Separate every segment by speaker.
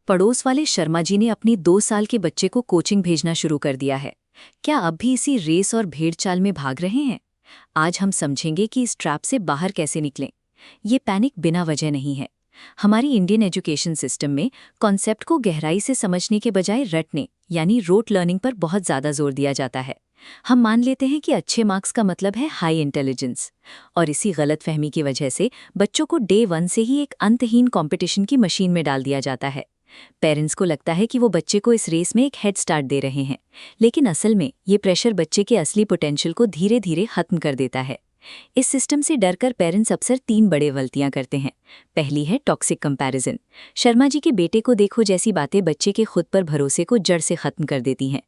Speaker 1: पड़ोस वाले शर्मा जी ने अपनी 2 साल के बच्चे को कोचिंग भेजना शुरू कर दिया है। क्या अब भी इसी रेस और भेड़ चाल में भाग रहे हैं? आज हम समझेंगे कि इस ट्रैप से बाहर कैसे निकलें। ये पैनिक बिना वजह नहीं है। हमारी इंडियन एजुकेशन सिस्टम में कॉन्सेप्ट को गहराई से समझने के बजाय रटने यानी रोट लर्निंग पर बहुत ज़्यादा जोर दिया जाता है। हम मान लेते हैं कि अच्छे मार्क्स का मतलब है हाई इंटेलिजेंस, और इसी गलतफहमी की वजह से बच्चों को डे 1 से ही एक अंतहीन कंपटीशन की मशीन में डाल दिया जाता है। पेरेंट्स को लगता है कि वो बच्चे को इस रेस में एक हेड स्टार्ट दे रहे हैं, लेकिन असल में ये प्रेशर बच्चे के असली पोटेंशियल को धीरे धीरे खत्म कर देता है। इस सिस्टम से डरकर पेरेंट्स अक्सर 3 बड़े गलतियां करते हैं। पहली है टॉक्सिक कंपैरिजन। शर्मा जी के बेटे को देखो जैसी बातें बच्चे के खुद पर भरोसे को जड़ से खत्म कर देती हैं।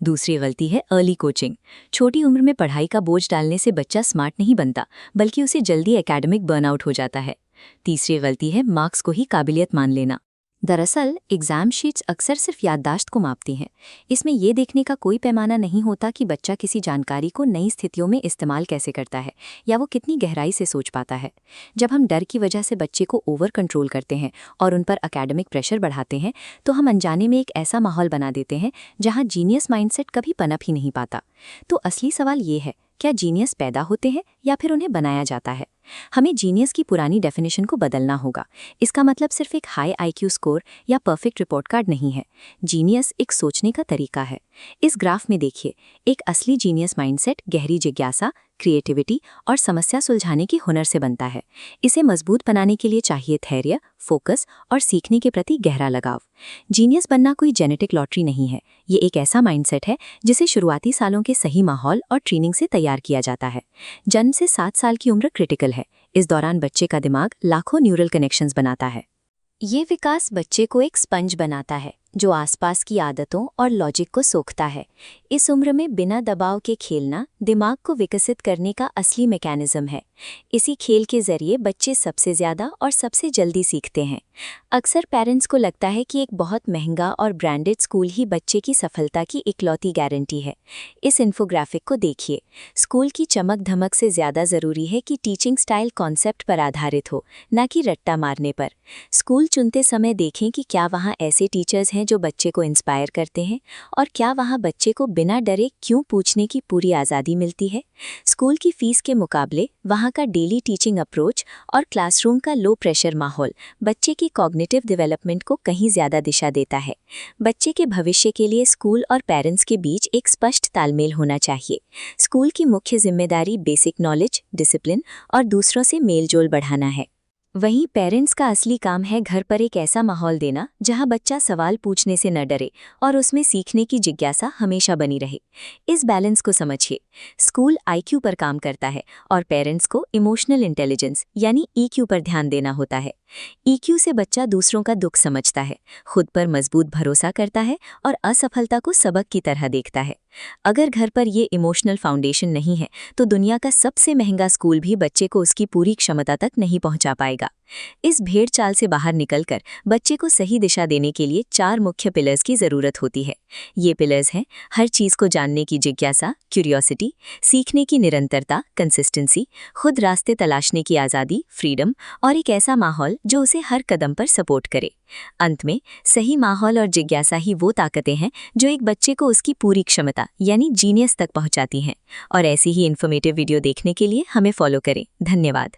Speaker 1: दूसरी गलती है अर्ली कोचिंग। छोटी उम्र में पढ़ाई का बोझ डालने से बच्चा स्मार्ट नहीं बनता, बल्कि उसे जल्दी एकेडमिक बर्नआउट हो जाता है। तीसरी गलती है मार्क्स को ही काबिलियत मान लेना। दरअसल एग्जाम शीट्स अक्सर सिर्फ याददाश्त को मापती हैं। इसमें यह देखने का कोई पैमाना नहीं होता कि बच्चा किसी जानकारी को नई स्थितियों में इस्तेमाल कैसे करता है या वो कितनी गहराई से सोच पाता है। जब हम डर की वजह से बच्चे को ओवर कंट्रोल करते हैं और उन पर एकेडमिक प्रेशर बढ़ाते हैं, तो हम अनजाने में एक ऐसा माहौल बना देते हैं जहां जीनियस माइंडसेट कभी पनप ही नहीं पाता। तो असली सवाल ये है, क्या जीनियस पैदा होते हैं या फिर उन्हें बनाया जाता है? हमें जीनियस की पुरानी डेफिनेशन को बदलना होगा। इसका मतलब सिर्फ एक हाई आईक्यू स्कोर या परफेक्ट रिपोर्ट कार्ड नहीं है। जीनियस एक सोचने का तरीका है। इस ग्राफ में देखिए, एक असली जीनियस माइंडसेट गहरी जिज्ञासा, क्रिएटिविटी और समस्या सुलझाने की हुनर से बनता है। इसे मजबूत बनाने के लिए चाहिए धैर्य, फोकस और सीखने के प्रति गहरा लगाव। जीनियस बनना कोई जेनेटिक लॉटरी नहीं है। ये एक ऐसा माइंडसेट है जिसे शुरुआती सालों के सही माहौल और ट्रेनिंग से तैयार किया जाता है। जन्म से 7 साल की उम्र क्रिटिकल है। इस दौरान बच्चे का दिमाग लाखों न्यूरल कनेक्शंस बनाता है। ये विकास बच्चे को एक स्पंज बनाता है जो आसपास की आदतों और लॉजिक को सोखता है। इस उम्र में बिना दबाव के खेलना दिमाग को विकसित करने का असली मैकेनिज्म है। इसी खेल के जरिए बच्चे सबसे ज़्यादा और सबसे जल्दी सीखते हैं। अक्सर पेरेंट्स को लगता है कि एक बहुत महंगा और ब्रांडेड स्कूल ही बच्चे की सफलता की इकलौती गारंटी है। इस इन्फोग्राफिक को देखिए। स्कूल की चमक धमक से ज़्यादा ज़रूरी है कि टीचिंग स्टाइल कॉन्सेप्ट पर आधारित हो, न कि रट्टा मारने पर। स्कूल चुनते समय देखें कि क्या वहाँ ऐसे टीचर्स हैं जो बच्चे को इंस्पायर करते हैं, और क्या वहाँ बच्चे को बिना डरे क्यों पूछने की पूरी आज़ादी मिलती है। स्कूल की फीस के मुकाबले वहाँ का डेली टीचिंग अप्रोच और क्लासरूम का लो प्रेशर माहौल बच्चे की कॉग्निटिव डेवलपमेंट को कहीं ज़्यादा दिशा देता है। बच्चे के भविष्य के लिए स्कूल और पेरेंट्स के बीच एक स्पष्ट तालमेल होना चाहिए। स्कूल की मुख्य जिम्मेदारी बेसिक नॉलेज, डिसिप्लिन और दूसरों से मेलजोल बढ़ाना है। वहीं पेरेंट्स का असली काम है घर पर एक ऐसा माहौल देना जहां बच्चा सवाल पूछने से न डरे और उसमें सीखने की जिज्ञासा हमेशा बनी रहे। इस बैलेंस को समझिए। स्कूल आईक्यू पर काम करता है और पेरेंट्स को इमोशनल इंटेलिजेंस यानी ईक्यू पर ध्यान देना होता है। ईक्यू से बच्चा दूसरों का दुख समझता है, खुद पर मजबूत भरोसा करता है और असफलता को सबक की तरह देखता है। अगर घर पर ये इमोशनल फाउंडेशन नहीं है, तो दुनिया का सबसे महंगा स्कूल भी बच्चे को उसकी पूरी क्षमता तक नहीं पहुंचा पाएगा। इस भेड़ चाल से बाहर निकलकर बच्चे को सही दिशा देने के लिए 4 मुख्य पिलर्स की जरूरत होती है। ये पिलर्स हैं हर चीज को जानने की जिज्ञासा, क्यूरियोसिटी, सीखने की निरंतरता, कंसिस्टेंसी, खुद रास्ते तलाशने की आज़ादी, फ्रीडम, और एक ऐसा माहौल जो उसे हर कदम पर सपोर्ट करे। अंत में सही माहौल और जिज्ञासा ही वो ताकतें हैं जो एक बच्चे को उसकी पूरी क्षमता यानी जीनियस तक पहुंचाती हैं। और ऐसी ही इन्फॉर्मेटिव वीडियो देखने के लिए हमें फॉलो करें। धन्यवाद।